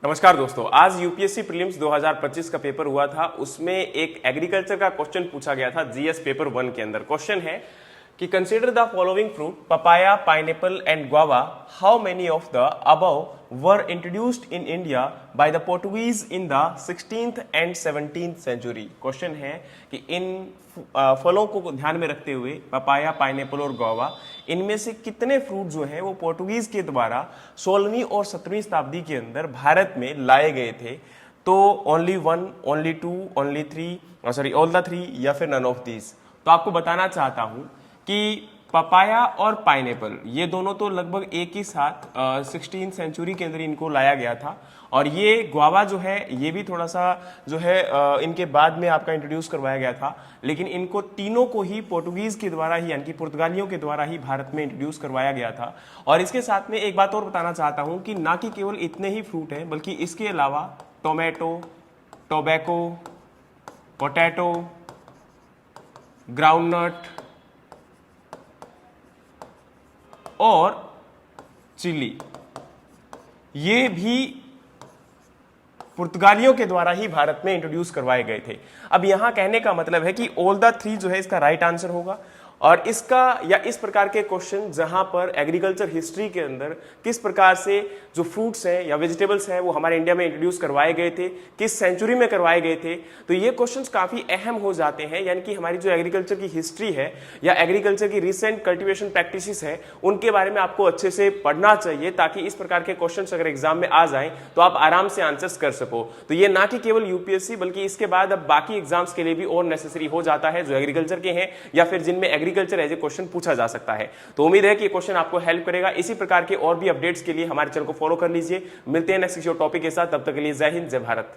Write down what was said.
नमस्कार दोस्तों, आज यूपीएससी प्रीलिम्स 2025 का पेपर हुआ था। उसमें एक एग्रीकल्चर का क्वेश्चन पूछा गया था जीएस पेपर 1 के अंदर। क्वेश्चन है कि consider the following fruit papaya, pineapple and guava, how many of the above were introduced in India by the Portuguese in the 16th and 17th century. Question है कि इन फलों को ध्यान में रखते हुए पपाया, पाइनएप्पल और गुआवा, इनमें से कितने फ्रूट जो है वो पोर्टुगीज के द्वारा 16वीं और 17वीं शताब्दी के अंदर भारत में लाए गए थे। तो only one, only two, only three, sorry all the three, या फिर नन ऑफ दीज। तो आपको बताना चाहता हूं कि पपाया और पाइनएप्पल ये दोनों तो लगभग एक ही साथ 16th सेंचुरी के अंदर इनको लाया गया था, और ये गुआवा जो है ये भी थोड़ा सा जो है इनके बाद में आपका इंट्रोड्यूस करवाया गया था। लेकिन इनको तीनों को ही पोर्टुगीज के द्वारा ही, यानी कि पुर्तगालियों के द्वारा ही भारत में इंट्रोड्यूस करवाया गया था। और इसके साथ में एक बात और बताना चाहता हूं कि ना कि केवल इतने ही फ्रूट हैं, बल्कि इसके अलावा टोमेटो, टोबैको, पोटैटो, ग्राउंडनट और चिली, ये भी पुर्तगालियों के द्वारा ही भारत में इंट्रोड्यूस करवाए गए थे। अब यहां कहने का मतलब है कि ऑल द थ्री जो है इसका राइट आंसर होगा। और इसका या इस प्रकार के क्वेश्चन जहां पर एग्रीकल्चर हिस्ट्री के अंदर किस प्रकार से जो फ्रूट्स हैं या वेजिटेबल्स हैं वो हमारे इंडिया में इंट्रोड्यूस करवाए गए थे, किस सेंचुरी में करवाए गए थे, तो ये क्वेश्चंस काफी अहम हो जाते हैं। यानी कि हमारी जो एग्रीकल्चर की हिस्ट्री है या एग्रीकल्चर की रिसेंट कल्टिवेशन प्रैक्टिसेस है उनके बारे में आपको अच्छे से पढ़ना चाहिए, ताकि इस प्रकार के क्वेश्चंस अगर एग्जाम में आ जाएं तो आप आराम से आंसर्स कर सको। तो ये ना कि केवल यूपीएससी बल्कि इसके बाद अब बाकी एग्जाम्स के लिए भी और नेसेसरी हो जाता है, जो एग्रीकल्चर के हैं या फिर जिनमें एग्रीकल्चर एज ए क्वेश्चन पूछा जा सकता है। तो उम्मीद है कि ये क्वेश्चन आपको हेल्प करेगा। इसी प्रकार के और भी अपडेट्स के लिए हमारे चैनल को फॉलो कर लीजिए। मिलते हैं नेक्स्ट किसी और टॉपिक के साथ, तब तक के लिए जय हिंद, जय भारत।